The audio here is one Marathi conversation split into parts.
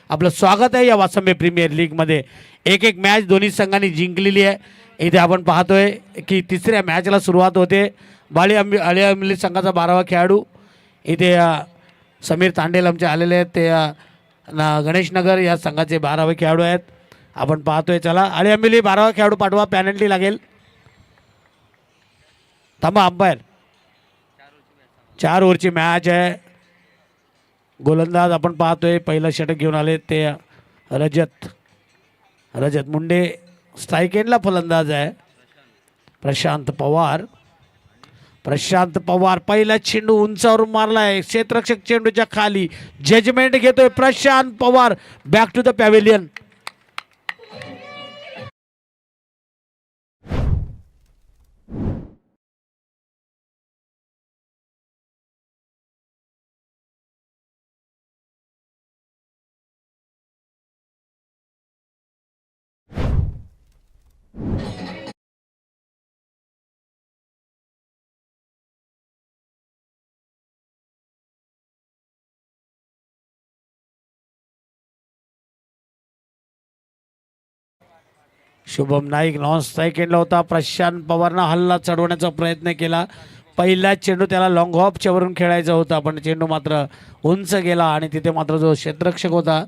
आपलं स्वागत आहे या वासंबे प्रीमियर लीगमध्ये। एक एक मॅच दोन्ही संघांनी जिंकलेली आहे। इथे आपण पाहतोय की तिसऱ्या मॅचला सुरुवात होते। आळी अंबिली संघाचा 12वा खेळाडू इथे समीर तांडेल आमचे आलेले आहेत। ते गणेश नगर या संघाचे 12वे खेळाडू आहेत। आपण पाहतोय चला आळी अंबिली 12वा खेळाडू पाठवा, पेनल्टी लागेल। थांबा अंपायर, 4 ओव्हरची मॅच आहे। गोलंदाज आपण पाहतोय पहिलं षटक घेऊन आले ते रजत मुंडे। स्ट्राइक एंडला फलंदाज आहे प्रशांत पवार। पहिला चेंडू उंचावर मारलाय, क्षेत्ररक्षक चेंडूच्या खाली जजमेंट घेतोय Prashant Pawar. Back to the pavilion. Shubham Naik non strike एंडला होता। प्रशांत पवारनं हल्ला चढवण्याचा प्रयत्न केला। पहिला चेंडू त्याला लॉंग हॉपच्या वरून खेळायचा होता, पण चेंडू मात्र उंच गेला आणि तिथे मात्र जो क्षेत्ररक्षक होता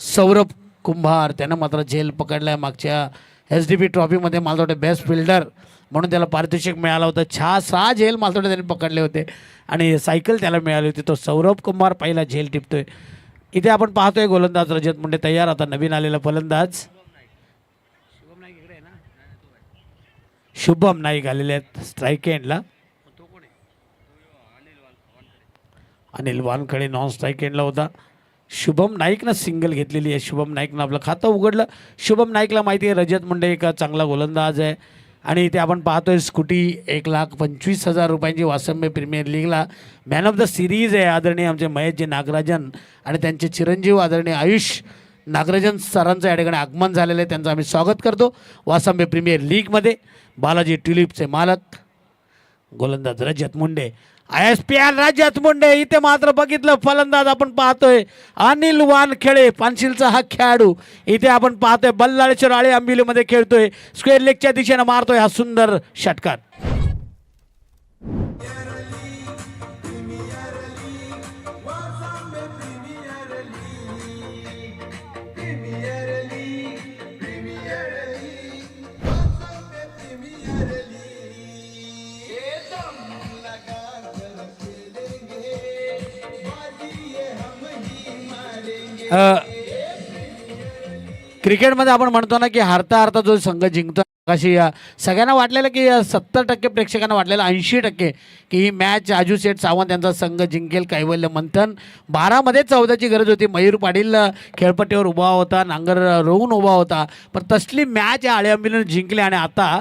सौरभ कुंभार त्यानं मात्र झेल पकडलाय। मागच्या SDP ट्रॉफीमध्ये मालतोडे बेस्ट फिल्डर म्हणून त्याला पारितोषिक मिळालं होतं। 6 झेल मालतोडे त्यांनी पकडले होते आणि सायकल त्याला मिळाली होती। तो सौरभ कुंभार पहिला झेल टिपतोय। इथे आपण पाहतोय गोलंदाज रजत मुंडे तयार। आता नवीन आलेला फलंदाज शुभम नाईक आलेले आहेत स्ट्राइक एंडला। अनिल वानखडे नॉन स्ट्राइक एंडला होता। शुभम नाईकनं सिंगल घेतलेली आहे। शुभम नाईकनं आपलं खातं उघडलं। शुभम नाईकला माहिती आहे रजत मुंडे एक चांगला गोलंदाज आहे आणि इथे आपण पाहतोय स्कूटी 1,25,000 रुपयांची वासंबे प्रीमियर लीगला मॅन ऑफ द सिरीज आहे आदरणीय आमचे महेशजी नागराजन आणि त्यांचे चिरंजीव आदरणीय आयुष नागराजन सरांचं या ठिकाणी आगमन झालेलं आहे। त्यांचं आम्ही स्वागत करतो वासंबे प्रीमियर लीगमध्ये। बालाजी ट्युलिपचे मालक गोलंदाज रजत मुंडे, ISPL रजत मुंडे। इथे मात्र बघितलं फलंदाज आपण पाहतोय अनिल वानखेडे, पानशिलचा हा खेळाडू। इथे आपण पाहतोय बल्लाळेश्वर आळी अंबिलीमध्ये खेळतोय, स्क्वेअर लेगच्या दिशेनं मारतोय हा सुंदर षटकार। क्रिकेटमध्ये आपण म्हणतो ना की हारता हारता जो संघ जिंकतो, अशी सगळ्यांना वाटलेलं की 70% प्रेक्षकांना वाटलेलं 80% की ही मॅच आजू शेठ सावंत यांचा संघ जिंकेल। कैवल्य मंथन 12मध्ये 14ची गरज होती। मयूर पाटील खेळपट्टीवर उभा होता, नांगर रोवून उभा होता, पण तसली मॅच आळी अंबिलीने जिंकली। आणि आता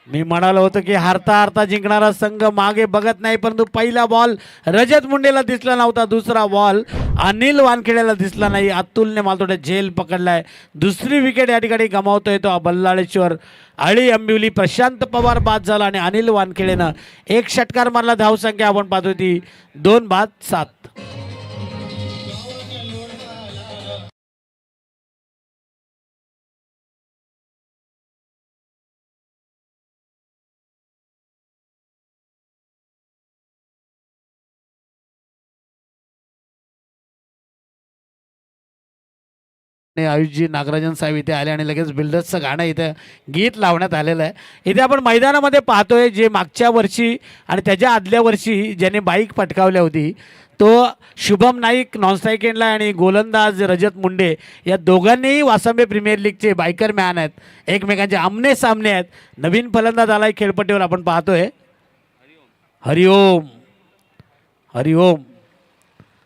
मी म्हणालो होतं की हारता हारता जिंकणारा संघ मागे बघत नाही, परंतु पहिला बॉल रजत मुंडेला दिसला नव्हता, दुसरा बॉल अनिल वानखेडेला दिसला नाही। अतुलने मालतोडे झेल पकडलाय। दुसरी विकेट या ठिकाणी गमावतोय तो बल्लाळेश्वर आळी अंबिवली। प्रशांत पवार बाद झाला आणि अनिल वानखेडेनं एक षटकार मारला। धावसंख्या आपण पाहतोय ती 2-7। आयुषजी नागराजन साहेब इथे आले आणि लगेच बिल्डर्सचं गाणं इथे गीत लावण्यात आलेलं आहे। इथे आपण मैदानामध्ये पाहतोय जे मागच्या वर्षी आणि त्याच्या आदल्या वर्षी ज्याने बाईक पटकावली होती तो शुभम नाईक नॉन स्ट्राइक एंडला आणि गोलंदाज रजत मुंडे या दोघांनीही वासंबे प्रीमियर लीगचे बायकर मॅन आहेत, एकमेकांचे आमने सामने आहेत। नवीन फलंदाज आलाय खेळपट्टीवर आपण पाहतोय हरिओम हरिओम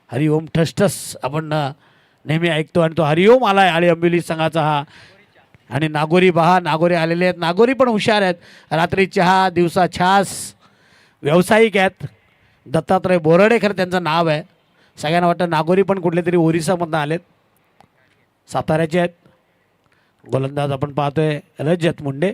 हरिओम ठसठस आपण नेहमी ऐकतो आणि तो हरिओम आलाय आळी अंबिली संघाचा हा। आणि नागोरी नागोरी आलेले आहेत। नागोरी पण हुशार आहेत, रात्री चहा दिवसा छास व्यावसायिक आहेत। दत्तात्रय बोराडे खरं त्यांचं नाव आहे। सगळ्यांना वाटतं नागोरी पण कुठले तरी ओरिसामधून आलेत, साताऱ्याचे आहेत। गोलंदाज आपण पाहतोय रजत मुंडे।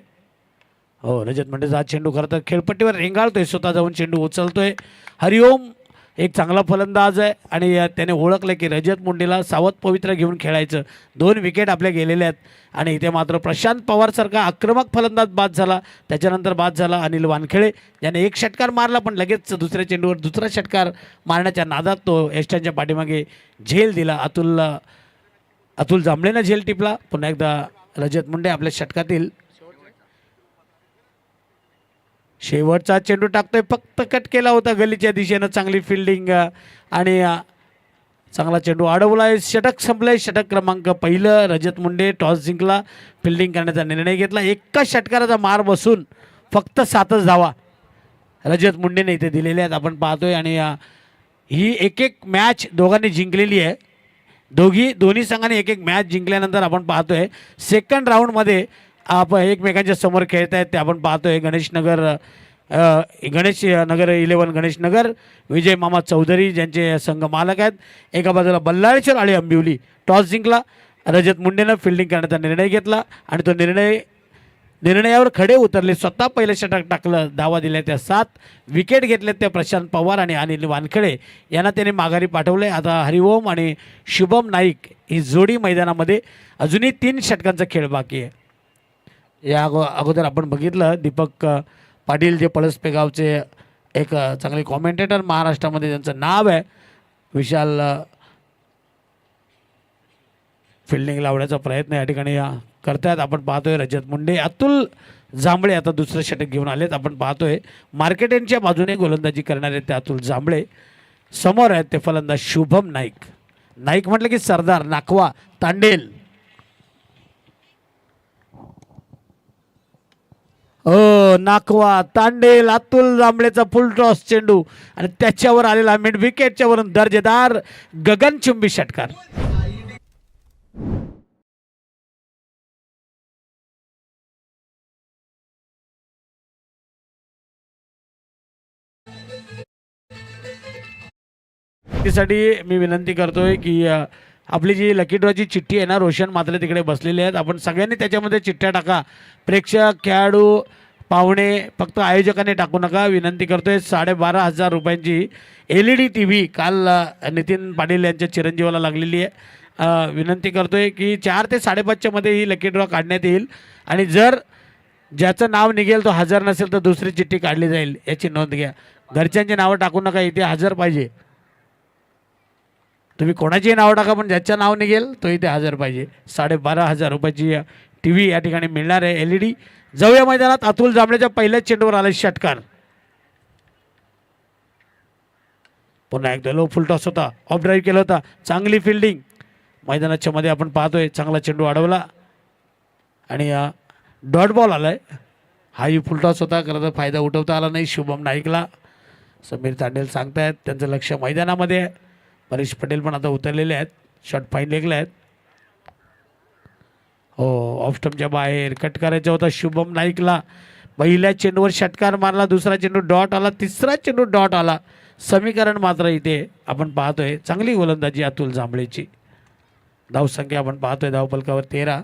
हो रजत मुंडेचा चेंडू खरं तर खेळपट्टीवर रेंगाळतोय, स्वतः जाऊन चेंडू उचलतोय। हरिओम एक चांगला फलंदाज आहे आणि त्याने ओळखलं की रजत मुंडेला सावध पवित्र घेऊन खेळायचं. 2 विकेट आपल्या गेलेल्या आहेत आणि इथे मात्र प्रशांत पवारसारखा आक्रमक फलंदाज बाद झाला. त्याच्यानंतर बाद झाला अनिल वानखेडे, ज्याने एक षटकार मारला पण लगेच दुसऱ्या चेंडूवर दुसरा षटकार मारण्याच्या नादात तो यष्टांच्या पाठीमागे झेल दिला. अतुल जांभळेनं झेल टिपला. पुन्हा एकदा रजत मुंडे आपल्या षटकातील शेवटचा चेंडू टाकतोय. फक्त कट केला होता गलीच्या दिशेनं. चांगली फिल्डिंग आणि चांगला चेंडू अडवलाय. षटक संपलंय. षटक क्रमांक पहिलं. रजत मुंडे टॉस जिंकला, फिल्डिंग करण्याचा निर्णय घेतला. एका षटकाराचा मार बसून फक्त 7च धावा रजत मुंडेने इथे दिलेल्या आहेत आपण पाहतोय. आणि ही एक मॅच दोघांनी जिंकलेली आहे. दोन्ही संघाने एक मॅच जिंकल्यानंतर आपण पाहतोय सेकंड राऊंडमध्ये आपण एकमेकांच्या समोर खेळत आहेत ते आपण पाहतोय. गणेश नगर 11 गणेश नगर विजय मामा चौधरी ज्यांचे संघ मालक आहेत. एका बाजूला बल्लाळेश्वर आणि अंबिवली. टॉस जिंकला. रजत मुंडेनं फिल्डिंग करण्याचा निर्णय घेतला आणि तो निर्णयावर खडे उतरले. स्वतः पहिलं षटक टाकलं. धावा दिल्या त्या 7. विकेट घेतल्यात त्या प्रशांत पवार आणि अनिल वानखेडे यांना त्याने माघारी पाठवले. आता हरिओम आणि शुभम नाईक ही जोडी मैदानामध्ये. अजूनही 3 षटकांचा खेळ बाकी आहे. या अगोदर आपण बघितलं दीपक पाटील जे पळसपे गावचे एक चांगले कॉमेंटेटर महाराष्ट्रामध्ये ज्यांचं नाव आहे. विशाल फिल्डिंग लावण्याचा प्रयत्न या ठिकाणी करतायत आपण पाहतोय. रजत मुंडे, अतुल जांभळे आता दुसरं षटक घेऊन आलेत आपण पाहतोय. मार्केटेंच्या बाजूने गोलंदाजी करणारे आहेत ते अतुल जांभळे. समोर आहेत ते फलंदाज शुभम नाईक. नाईक म्हटलं की सरदार, नाखवा, तांडेल. नाखवा, तांडेल, अतुल जांभळेचा फुल टॉस चेंडू आणि त्याच्यावर आलेला मिड विकेटच्या वरून दर्जेदार गगनचुंबी षटकार. साठी मी विनंती करतोय की आपली जी लकी ड्रॉची चिठ्ठी आहे ना, रोशन मात्र तिकडे बसलेले आहेत. आपण सगळ्यांनी त्याच्यामध्ये चिठ्ठ्या टाका. प्रेक्षक, खेळाडू, पाहुणे, फक्त आयोजकांनी टाकू नका. विनंती करतोय. 12,500 रुपयांची LED TV काल नितीन पाटील यांच्या चिरंजीवाला लागलेली आहे. विनंती करतोय की 4 ते 5:30च्या मध्ये ही लकी ड्रॉ काढण्यात येईल आणि जर ज्याचं नाव निघेल तो हजर नसेल तर दुसरी चिठ्ठी काढली जाईल. याची नोंद घ्या. घरच्यांची नावं टाकू नका. इथे हजर पाहिजे. तुम्ही कोणाचीही नावं टाका पण ज्याचं नाव निघेल तो इथे हजर पाहिजे. 12,500 रुपयाची TV या ठिकाणी मिळणार आहे LED. जाऊया मैदानात. अतुल जांभळेच्या पहिल्याच चेंडूवर आले षटकार. पुन्हा एकदा लो फुल टॉस होता. ऑफ ड्राईव्ह केला होता. चांगली फिल्डिंग मैदानाच्या मध्ये आपण पाहतोय. चांगला चेंडू अडवला आणि डॉट बॉल आलाय. हाही फुल टॉस होता. खरं तर फायदा उठवता आला नाही शुभम नाईकला. समीर तांडेल सांगतायत त्यांचं लक्ष मैदानामध्ये आहे. परेश पटेल पण आता उतरलेले आहेत. शॉट फाईन लेगला आहेत. हो, ऑफ स्टंपच्या बाहेर कट करायचा होता शुभम नाईकला. पहिल्या चेंडूवर षटकार मारला. दुसरा चेंडू डॉट आला. तिसरा चेंडू डॉट आला. समीकरण मात्र इथे आपण पाहतोय. चांगली गोलंदाजी अतुल जांभळेची. धावसंख्या आपण पाहतोय धावफलकावर 13.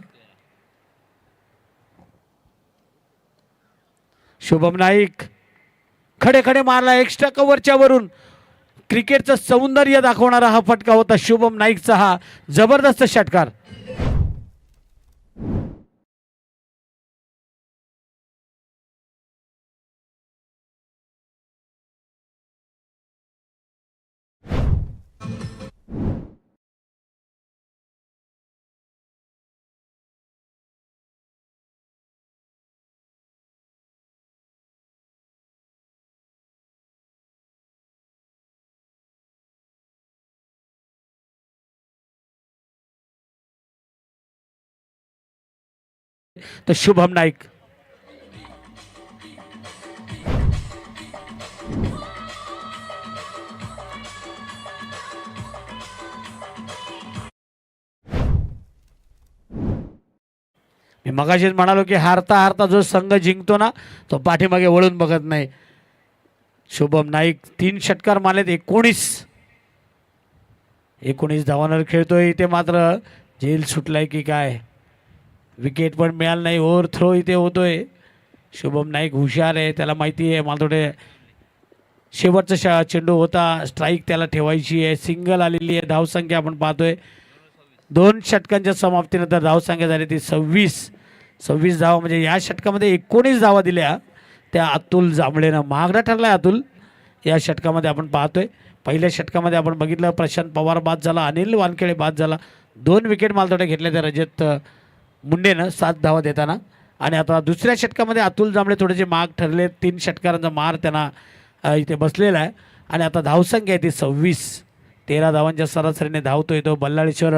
शुभम नाईक खडे मारला. एक्स्ट्रा कव्हरच्या वरून क्रिकेटचं सौंदर्य दाखवणारा हा फटका होता शुभम नाईकचा. हा जबरदस्त षटकार. तर शुभम नाईक मी मगाशीच म्हणालो की हारता जो संघ जिंकतो ना तो पाठीमागे वळून बघत नाही. शुभम नाईक 3 षटकार मारलेत. 19 धावांवर खेळतोय. इथे मात्र जेल सुटलाय की काय. विकेट पण मिळालं नाही. ओव्हर थ्रो इथे होतोय. शुभम नाईक हुशार आहे. त्याला माहिती आहे मला थोडे शेवटचा चेंडू होता, स्ट्राईक त्याला ठेवायची आहे, सिंगल आलेली आहे. धावसंख्या आपण पाहतोय 2 षटकांच्या समाप्तीनंतर धावसंख्या झाली ती 26 धावा. म्हणजे या षटकामध्ये 19 धावा दिल्या त्या अतुल जांभळेनं. महागडा ठरला आहे अतुल या षटकामध्ये. आपण पाहतोय पहिल्या षटकामध्ये आपण बघितलं प्रशांत पवार बाद झाला, अनिल वानखेडे बाद झाला. 2 विकेट मालतोड्या घेतल्या त्या रजत मुंडेनं 7 धावा देताना. आणि आता दुसऱ्या षटकामध्ये अतुल जांभळे थोडेसे महाग ठरले. 3 षटकारांचा मार त्यांना इथे बसलेला आहे. आणि आता धावसंख्या आहे ती 13 धावांच्या सरासरीने धावतोय तो बल्लाळेश्वर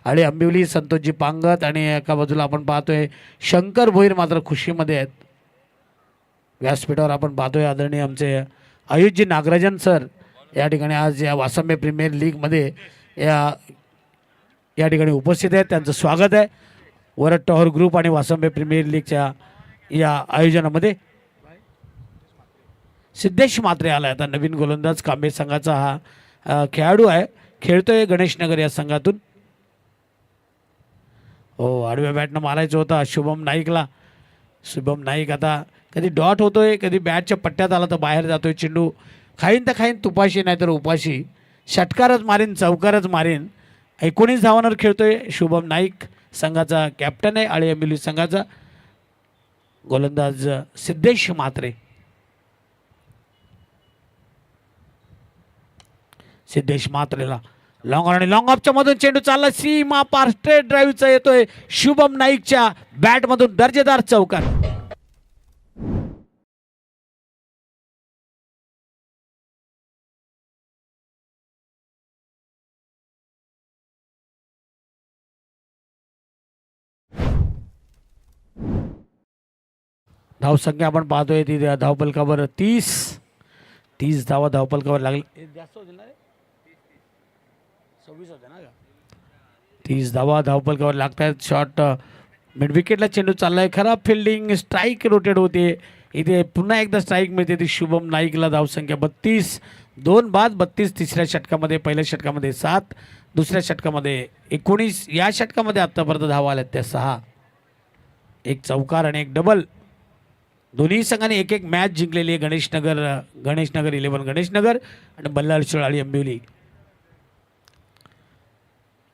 आणि आंबिवली संतोषजी पांगत. आणि एका बाजूला आपण पाहतोय शंकर भोईर मात्र खुशीमध्ये आहेत. व्यासपीठावर आपण पाहतोय आदरणीय आमचे आयुषजी नागराजन सर या ठिकाणी आज या वासंबे प्रीमियर लीगमध्ये या ठिकाणी उपस्थित आहेत. त्यांचं स्वागत आहे वरद टॉवर ग्रुप आणि वासंबे प्रीमियर लीगच्या या आयोजनामध्ये. सिद्धेश मात्रे आला आता नवीन गोलंदाज कांबे संघाचा हा खेळाडू आहे. खेळतोय गणेशनगर या संघातून. हो, आडव्या बॅटनं मारायचं होता शुभम नाईकला. शुभम नाईक आता कधी डॉट होतोय, कधी बॅटच्या पट्ट्यात आला तर बाहेर जातोय चेंडू. खाईन तर खाईन तुपाशी नाही तर उपाशी. षटकारच मारीन चौकारच मारीन. 19 धावांवर खेळतोय शुभम नाईक. संघाचा कॅप्टन आहे आळी अंबिवली संघाचा. गोलंदाज सिद्धेश मात्रे. सिद्धेश मात्रेला लॉंग आणि लॉंग ऑफच्या मधून चेंडू चालला सीमा पार. स्ट्रेट ड्राईव्हचा येतोय शुभम नाईकच्या बॅटमधून दर्जेदार चौकार. धावसंख्या आपण पाहतोय ती धावपलकावर 30 धावा धावपलकावर लागली. जास्त होतील ना 26 होते ना का. 30 धावा धावपलकावर लागत आहेत. शॉट मिड विकेटला चेंडू चाललाय. खराब फिल्डिंग, स्ट्राईक रोटेट होते. इथे पुन्हा एकदा स्ट्राईक मिळते ती शुभम नाईकला. धावसंख्या 32, 2 बाद 32 तिसऱ्या षटकामध्ये. पहिल्या षटकामध्ये 7, दुसऱ्या षटकामध्ये 19. या षटकामध्ये आत्तापर्यंत धावा आल्यात त्या 6. एक चौकार आणि एक डबल. दोन्ही संघाने एक एक मॅच जिंकलेली आहे. गणेशनगर 11 गणेशनगर आणि बल्लाळेश्वर आळी अंबिवली.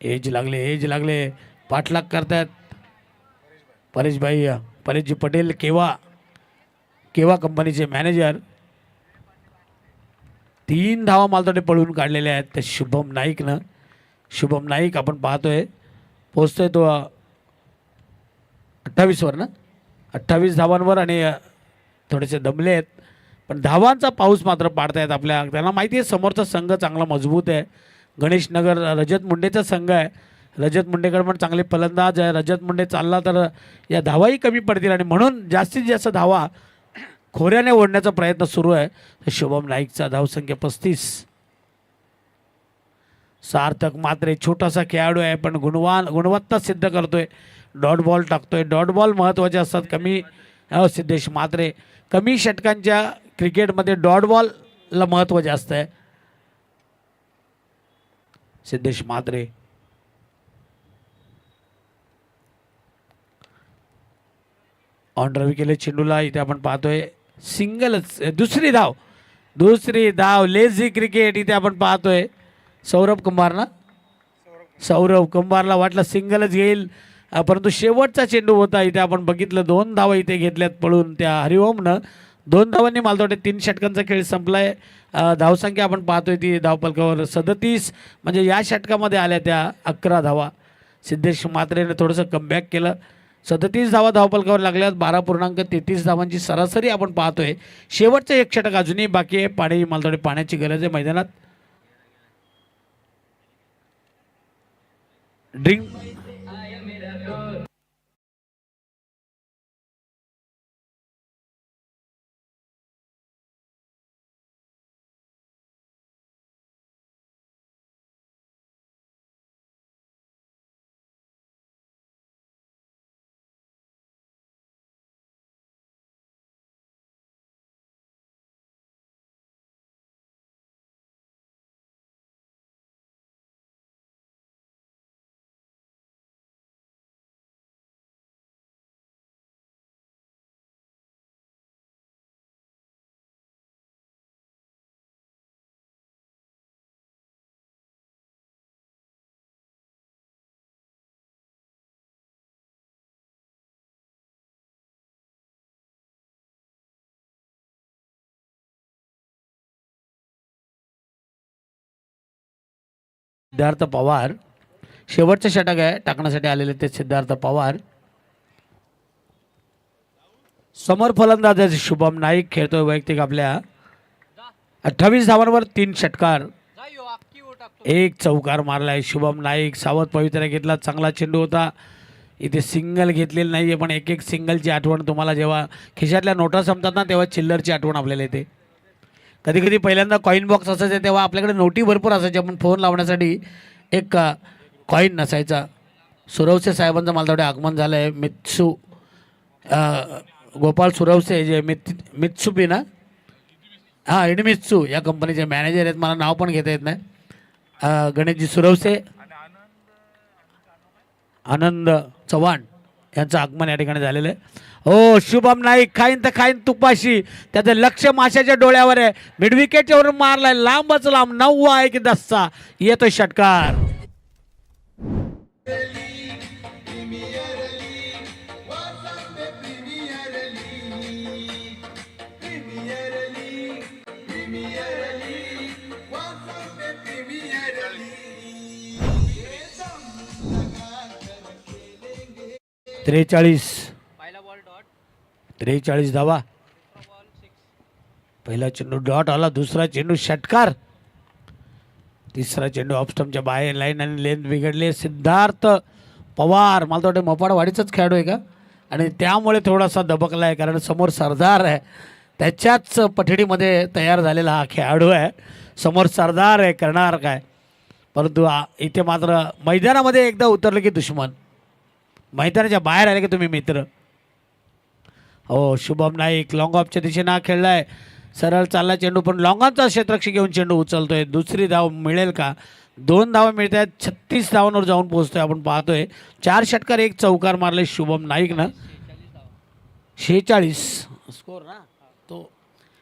एज लागले पाठलाग करतात परेशजी पटेल केवा कंपनीचे मॅनेजर. 3 धावा मालतोडे पळून काढलेले आहेत त्या शुभम नाईकनं. शुभम नाईक आपण पाहतोय पोचतोय तो 28वर ना, 28 धावांवर. आणि थोडेसे दमले आहेत पण धावांचा पाऊस मात्र पाडतायत आपल्या. त्यांना माहिती आहे समोरचा संघ चांगला मजबूत आहे. गणेशनगर रजत मुंडेचा संघ आहे. रजत मुंडेकडे पण चांगले फलंदाज आहे. रजत मुंडे चालला तर या धावाही कमी पडतील आणि म्हणून जास्तीत जास्त धावा खोऱ्याने ओढण्याचा प्रयत्न सुरू आहे. शुभम नाईकचा धावसंख्या 35. सार्थक मात्र छोटासा खेळाडू आहे पण गुणवत्ता सिद्ध करतोय. डॉट बॉल टाकतोय. डॉट बॉल महत्त्वाचे असतात. सिद्धेश मात्रे कमी षटकांच्या क्रिकेटमध्ये डॉट बॉलला महत्त्व जास्त आहे. सिद्धेश मात्रे ऑन ड्राईव्ह केले चेंडूला. इथे आपण पाहतोय सिंगलच. दुसरी धाव लेझी क्रिकेट. इथे आपण पाहतोय सौरभ कुंभारला वाटलं सिंगलच येईल परंतु शेवटचा चेंडू होता. इथे आपण बघितलं 2 धावा इथे घेतल्यात पळून त्या हरिओमनं. 2 धावांनी मालतोडे. 3 षटकांचा खेळ संपलाय. धावसंख्या आपण पाहतोय ती धावपलकावर 37. म्हणजे या षटकामध्ये आल्या त्या 11 धावा. सिद्धेश मात्रेने थोडंसं कमबॅक केलं. 37 धावा धावपलकावर लागल्यात. 12.33 धावांची सरासरी आपण पाहतोय. शेवटचं एक षटक अजूनही बाकी आहे. मालतोडे पाण्याची गरज आहे मैदानात. ड्रिंक सिद्धार्थ पवार शेवटचं षटक आहे टाकण्यासाठी आलेले ते सिद्धार्थ पवार. समोर फलंदाज आहे शुभम नाईक खेळतोय वैयक्तिक आपल्या 28 धावांवर 3 षटकार 1 चौकार मारलाय शुभम नाईक. सावध पवित्रा घेतला, चांगला चेंडू होता. इथे सिंगल घेतलेली नाही आहे, पण एक एक सिंगलची आठवण तुम्हाला जेव्हा खिशातल्या नोटा संपतात ना तेव्हा चिल्लरची आठवण आपल्याला येते. कधी कधी पहिल्यांदा कॉईन बॉक्स असायचे तेव्हा आपल्याकडे नोटी भरपूर असायच्या, पण फोन लावण्यासाठी एक कॉईन नसायचा. सुरवसे साहेबांचं मला थोडे आगमन झालं आहे. मित्सू गोपाळ सुरवसे जे मित्सुबी ना, हां इडमित्सू या कंपनीचे मॅनेजर आहेत. मला नाव पण घेता येत नाही. गणेशजी सुरवसे, आनंद चव्हाण यांचं आगमन या ठिकाणी झालेलं आहे. हो शुभम नाईक खाईन तर खाईन तुपाशी, त्याचं लक्ष माशाच्या डोळ्यावर आहे. मिड विकेटच्या वरून मारलाय लांबच लांब 9 आहे की 10चा येतो षटकार. त्रेचाळीस 43 धावा. पहिला चेंडू डॉट आला, दुसरा चेंडू षटकार, तिसरा चेंडू ऑफस्टमच्या बाहेर लाईन आणि लेंथ बिघडले. सिद्धार्थ पवार मला तर वाटतं मोपाडवाडीचाच खेळाडू आहे का, आणि त्यामुळे थोडासा दबकला आहे कारण समोर सरदार आहे, त्याच्याच पठडीमध्ये तयार झालेला हा खेळाडू आहे. समोर सरदार आहे, करणार काय. परंतु इथे मात्र मैदानामध्ये एकदा उतरलं की दुश्मन, मैदानाच्या बाहेर आले की तुम्ही मित्र. हो शुभम नाईक लॉंग ऑफच्या दिशेनं हा खेळलाय, सरळ चालला चेंडू, पण लॉंगांचा क्षेत्ररक्षक घेऊन चेंडू उचलतोय. दुसरी धाव मिळेल का, 2 धावा मिळत आहेत. 36 धावांवर जाऊन पोहोचतोय. आपण पाहतोय 4 षटकार 1 चौकार मारले शुभम नाईक ना. 46 स्कोर ना तो,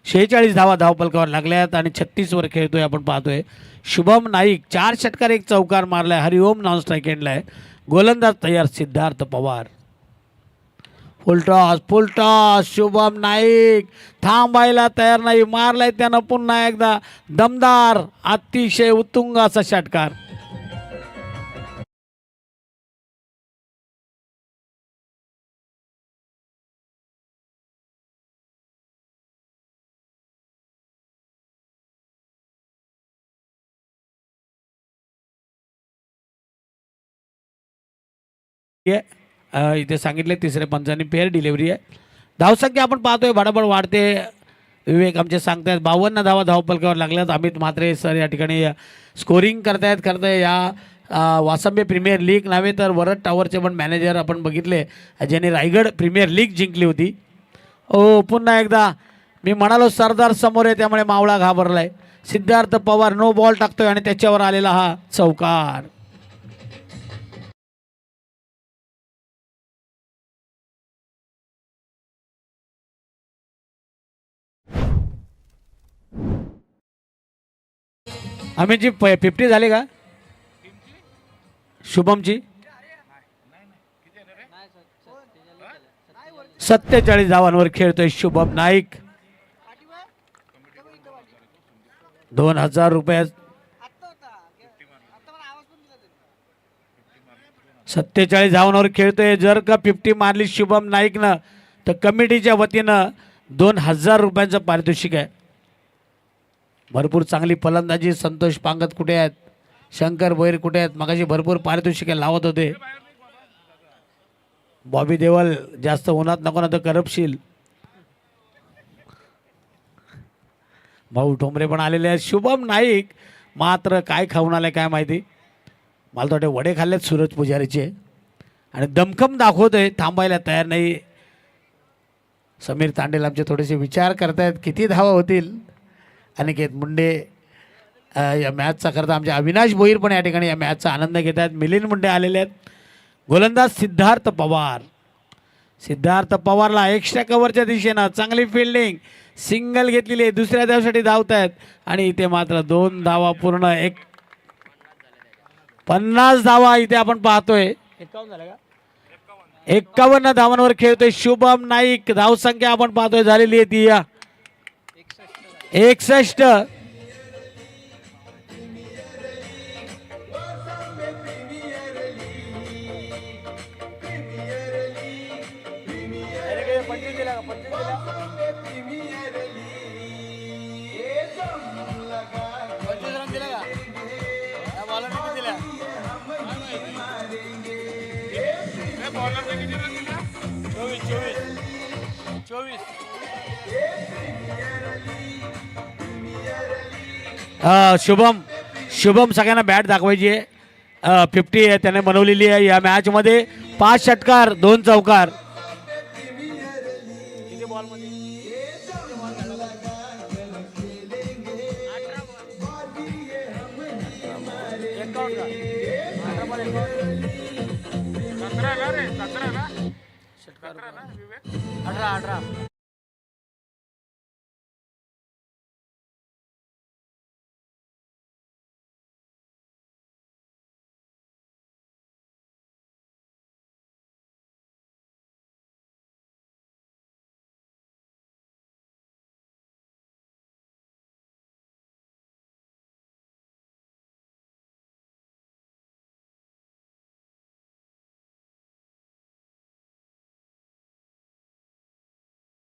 46 धावा धावपलकावर लागल्यात आणि 36 वर खेळतोय. आपण पाहतोय शुभम नाईक 4 षटकार 1 चौकार मारलाय. हरिओम नॉन स्ट्राईक एंडला आहे. गोलंदाज तयार सिद्धार्थ पवार. फुल टॉस शुभम नाईक थांबायला तयार नाही, मारलाय त्यानं पुन्हा एकदा दमदार अतिशय उत्तुंग असा षटकार. इथे सांगितले तिसऱ्या पंचांनी पेअर डिलिव्हरी आहे. धावसंख्या आपण पाहतोय बडाबड वाढते. विवेक आमचे सांगतायत 52 धावा धावपलकावर लागल्यात. अमित म्हात्रे सर या ठिकाणी स्कोरिंग करताय. या वासंबे प्रीमियर लीग नव्हे तर वरद टॉवरचे पण मॅनेजर आपण बघितले ज्यांनी रायगड प्रीमियर लीग जिंकली होती. ओ पुन्हा एकदा मी म्हणालो सरदार समोर आहे त्यामुळे मावळा घाबरलाय. सिद्धार्थ पवार नो बॉल टाकतोय आणि त्याच्यावर आलेला हा चौकार. अमितजी 50 झाले का शुभमची? 47 धावांवर खेळतोय शुभम नाईक. 2000 रुपये 47 धावांवर खेळतोय. जर का 50 मारली शुभम नाईकनं तर कमिटीच्या वतीनं 2000 रुपयांचं पारितोषिक आहे. भरपूर चांगली फलंदाजी. संतोष पांगत कुठे आहेत, शंकर भोईर कुठे आहेत, मगाशी भरपूर पारितोषिके लावत होते. बॉबी देवल जास्त उन्हात नको ना तर करपशील. भाऊ ठोंबरे पण आलेले आहेत. शुभम नाईक मात्र काय खाऊन आले काय माहिती, मला थोडे वडे खाल्लेत सूरज पुजारीचे आणि दमखम दाखवतोय, थांबायला तयार नाही. समीर तांडेल आमचे थोडेसे विचार करतायत किती धावा होतील. अनिकेत मुंडे या मॅचचा करता आमचे अविनाश भोईर पण या ठिकाणी या मॅचचा आनंद घेत आहेत. मिलिंद मुंडे आलेले आहेत. गोलंदाज सिद्धार्थ पवार. सिद्धार्थ पवारला एक्स्ट्रा कव्हरच्या दिशेनं चांगली फिल्डिंग, सिंगल घेतलेली आहे. दुसऱ्या धावसाठी धावत आहेत आणि इथे मात्र 2 धावा पूर्ण 50 धावा इथे आपण पाहतोय. 51 धावांवर खेळतोय शुभम नाईक. धावसंख्या आपण पाहतोय झालेली आहे ती 61. दिल्या का 25 रन दिल्या का या बॉलरने किती दिल्या बॉलरने किती रन दिल्या 24 शुभम सगळ्यांना बॅट दाखवायची आहे 50 आहे त्याने बनवलेली आहे या मॅचमध्ये 5 षटकार 2 चौकार किती बॉलमध्ये षटकार 18